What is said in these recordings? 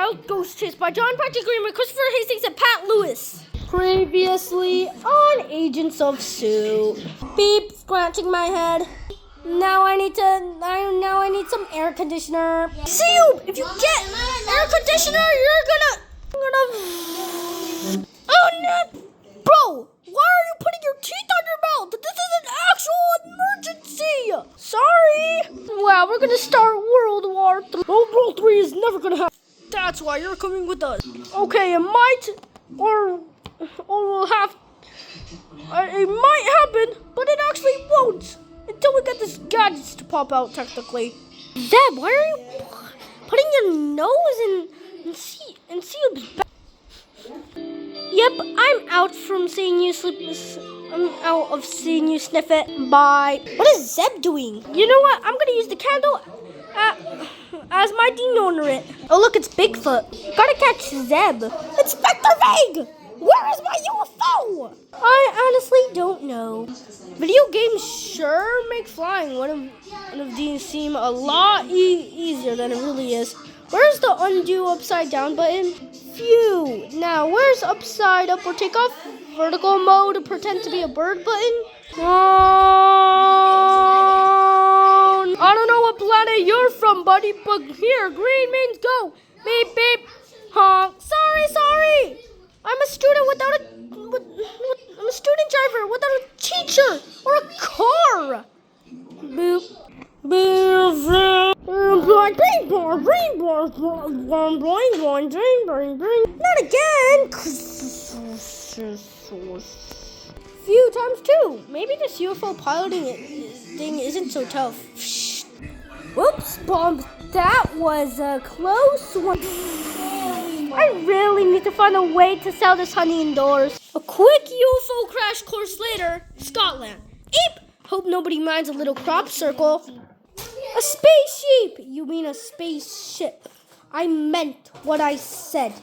Wild Goose Chase by John Patrick Green with Christopher Hastings and Pat Lewis. Previously on Agents of S.U.I.T. Beep, scratching my head. Now I need some air conditioner. See you! If you get air conditioner, you're gonna. Oh no! Bro, why are you putting your teeth on your mouth? This is an actual emergency! Sorry! Wow, we're gonna start World War III. World War III is never gonna happen. That's why you're coming with us. Okay, it might, or will have, it might happen, but it actually won't. Until we get this gadgets to pop out, technically. Zeb, why are you putting your nose in Seal's back? Yep, I'm out from seeing you I'm out of seeing you sniff it. Bye. What is Zeb doing? You know what? I'm gonna use the candle as my deodorant. Oh look, it's Bigfoot. Gotta catch Zeb. Inspector Vague! Where is my UFO? I honestly don't know. Video games sure make flying one of these seem a lot easier than it really is. Where's the undo upside down button? Phew. Now, where's upside up or take off? Vertical mode, pretend to be a bird button? I don't know what planet you're from, buddy, but here, green means go. Beep, beep, honk. Sorry. I'm a student I'm a student driver without a teacher or a car. Boop. Not again. Few times too. Maybe this UFO piloting thing isn't so tough. Whoops, bomb. That was a close one. I really need to find a way to sell this honey indoors. A quick UFO crash course later, Scotland. Eep! Hope nobody minds a little crop circle. A spaceship! You mean a spaceship. I meant what I said.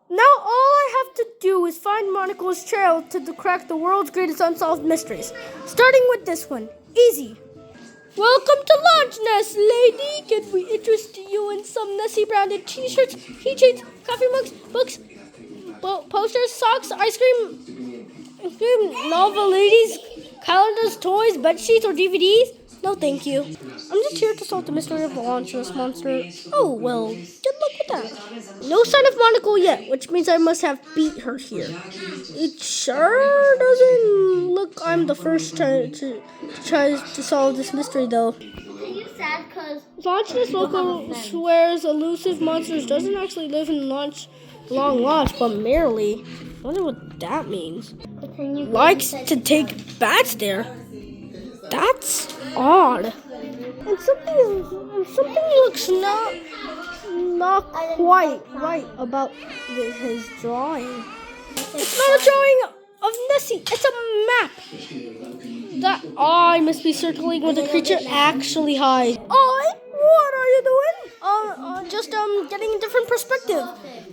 Now all I have to do is find Monocle's trail to crack the world's greatest unsolved mysteries. Starting with this one. Easy. Welcome to Launch Nest, lady. Can we interest you in some Nessie branded t-shirts, keychains, coffee mugs, books, posters, socks, ice cream, novel ladies, calendars, toys, bed sheets, or DVDs? No, thank you. I'm just here to solve the mystery of the Launch Nest monster. Oh, well, good luck with that. No sign of Monocle yet, which means I must have beat her here. It sure doesn't look I'm the first to try to solve this mystery, though. Are you sad because Launch Nest local swears elusive monsters doesn't actually live in long launch, but merely. I wonder what that means. Likes to take bats there. That's odd. And something looks not quite right about his drawing. It's not a drawing of Nessie. It's a map. That eye must be circling where the creature actually hides. Eye? What are you doing? Just getting a different perspective.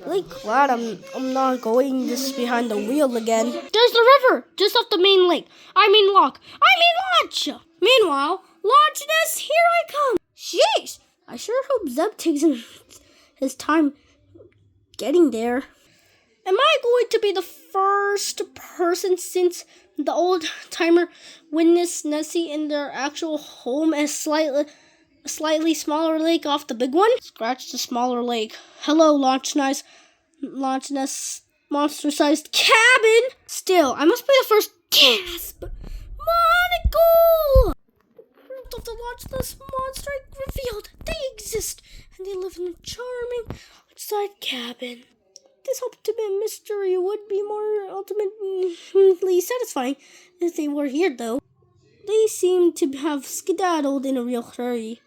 Really glad I'm not going this behind the wheel again. There's the river, just off the main lake. Lock. Launch. Meanwhile, Launch Nest, here I come. Jeez, I sure hope Zeb takes his time getting there. Am I going to be the first person since the old-timer witnessed Nessie in their actual home as slightly smaller lake off the big one? Scratch the smaller lake. Hello, Launch Nest monster-sized cabin. Still, I must be the first. Gasp! Monocle! The fruit of the Launch Nest monster revealed. They exist, and they live in a charming outside cabin. This ultimate mystery would be more ultimately satisfying if they were here, though. They seem to have skedaddled in a real hurry.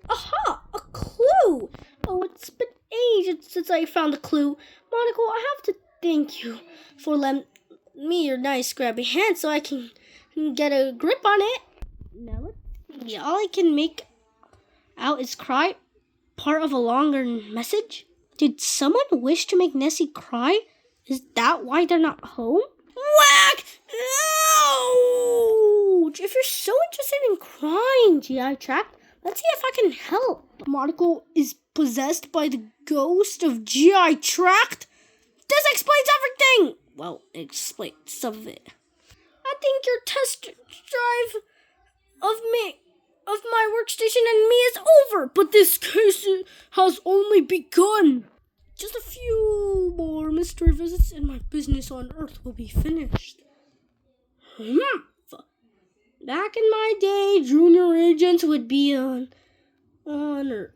Aha! A clue! Oh, it's been ages since I found a clue. Monocle, I have to thank you for letting me your nice scrappy hand so I can get a grip on it. Now, all I can make out is cry, part of a longer message. Did someone wish to make Nessie cry? Is that why they're not home? Whack! Ouch! If you're so interested in crying, G.I. Tract, Let's see if I can help. Monocle is possessed by the ghost of G.I. Tract? This explains everything! Well, it explains some of it. I think your test drive of my workstation and me is over, but this case has only begun. Just a few more mystery visits and my business on Earth will be finished. Back in my day, junior agents would be on the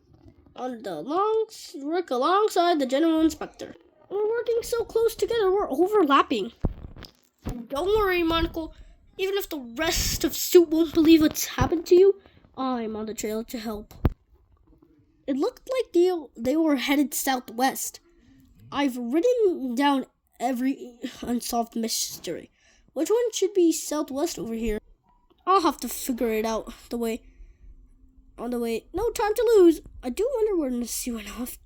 work alongside the general inspector. We're working so close together, we're overlapping. Don't worry, Monocle. Even if the rest of S.U.I.T won't believe what's happened to you, I'm on the trail to help. It looked like they were headed southwest. I've written down every unsolved mystery. Which one should be southwest over here? I'll have to figure it out on the way. No time to lose. I do wonder where S.U.I.T went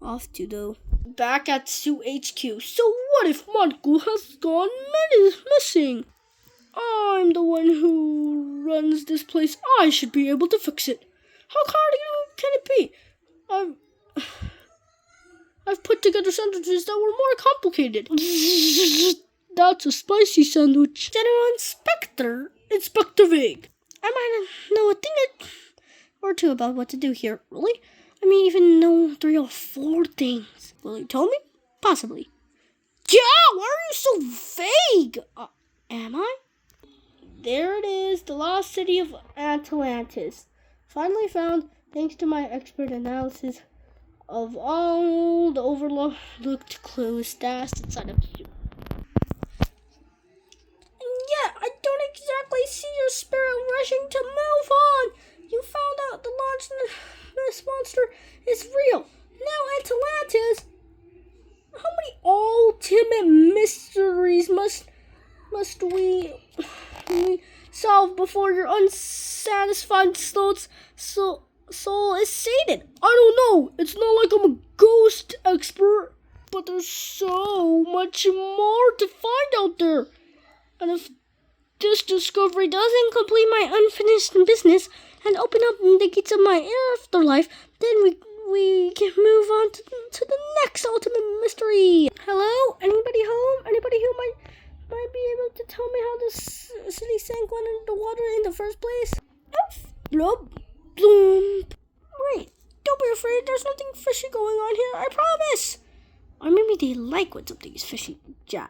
off to, though. Back at S.U.I.T HQ. So what if Monocle has gone missing? I'm the one who runs this place. I should be able to fix it. How hard can it be? I've put together sandwiches that were more complicated. That's a spicy sandwich. General Inspector, Inspector Vague. I might know a thing or two about what to do here. Really? I mean, even know 3 or 4 things. Will you tell me? Possibly. Yeah, why are you so vague? Am I? There it is, the lost city of Atlantis. Finally found, thanks to my expert analysis of all the overlooked clues stashed inside of you. And yet, I don't exactly see your spirit rushing to move on. You found out the launch this monster is real. Now Atlantis. How many ultimate mysteries must we solve before your unsatisfied soul is sated? I don't know. It's not like I'm a ghost expert, but there's so much more to find out there. And if this discovery doesn't complete my unfinished business and open up the gates of my afterlife, then we can move on to the next ultimate mystery. Hello? Anybody home? Anybody who might be able to tell me how this city sank under the water in the first place? Blub, bloom. Wait, don't be afraid. There's nothing fishy going on here. I promise. Or maybe they like when something is fishy. Yeah.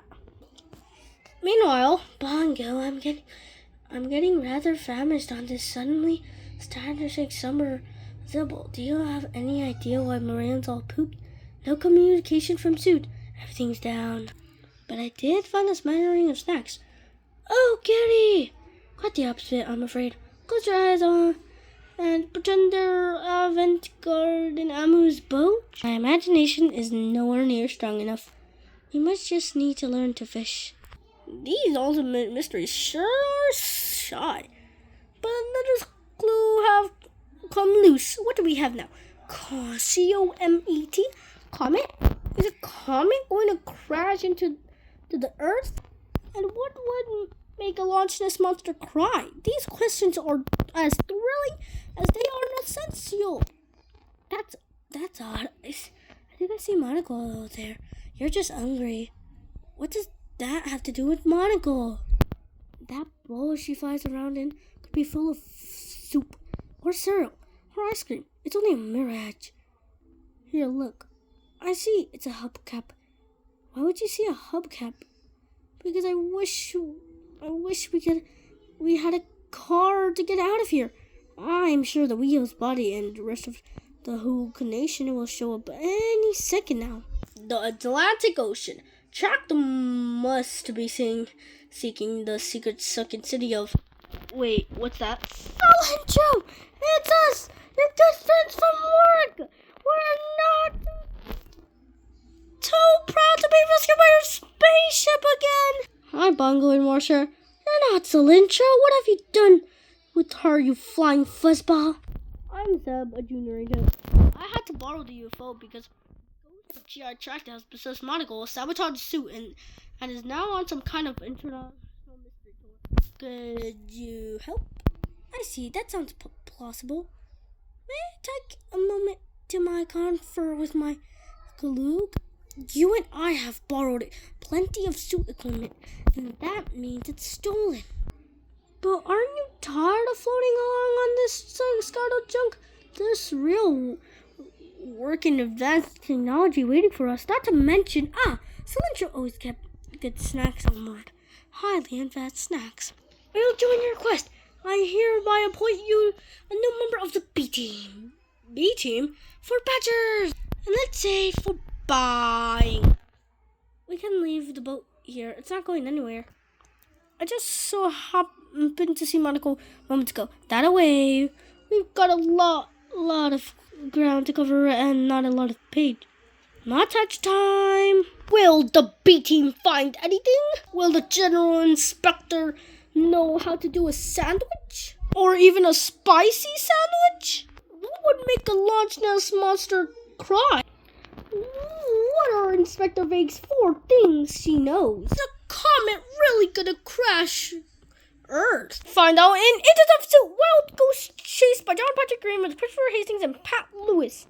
Meanwhile, Bongo, I'm getting rather famished on this suddenly starting summer zibble. Do you have any idea why Moran's all pooped? No communication from S.U.I.T. Everything's down. But I did find a smattering of snacks. Oh, Kitty! Quite the opposite, I'm afraid. Close your eyes on and pretend they're avant-garde in Amu's boat. My imagination is nowhere near strong enough. You must just need to learn to fish. These ultimate mysteries sure are shy. But another clue have come loose. What do we have now? C-O-M-E-T? Comet? Is a comet going to crash into the Earth? And what would make a launchless monster cry? These questions are as thrilling as they are nonsensical. That's odd. I think I see Monocle there. You're just hungry. What does that have to do with Monocle? That bowl she flies around in could be full of soup or syrup or ice cream. It's only a mirage. Here, look. I see it's a hubcap. Why would you see a hubcap? Because I wish we had a car to get out of here. I'm sure the wheels, body, and the rest of the whole nation will show up any second now. The Atlantic Ocean. Tract must be seeking the secret sunken city of... Wait, what's that? Oh, Joe! It's us! Your good friends from work! We're not too proud to be rescued by your spaceship again! Hi, Bongo and Marsha. You're not Celintra. What have you done with her, you flying fuzzball? I'm Zeb, a junior agent. I had to borrow the UFO because the G.I. Tract has possessed Monocle, sabotaged S.U.I.T, and is now on some kind of international mystery tour. Could you help? I see. That sounds plausible. May I take a moment to my confer with my colleague? You and I have borrowed plenty of suit equipment, and that means it's stolen. But aren't you tired of floating along on this scuttled junk? There's real work in advanced technology waiting for us. Not to mention, someone should always get good snacks on board. Highly advanced snacks. I will join your request. I hereby appoint you a new member of the B team. B team for badgers. And let's say for buying. We can leave the boat here. It's not going anywhere. I just so happened to see Monaco moments ago. That away. We've got a lot of ground to cover and not a lot of page. Not touch time. Will the B team find anything? Will the general inspector know how to do a sandwich? Or even a spicy sandwich? What would make a Loch Ness monster cry? What are Inspector Vague's 4 things she knows? Is a comet really gonna crash Earth? Find out in Into the Suit Wild Goose Chase by John Patrick Green with Christopher Hastings and Pat Lewis.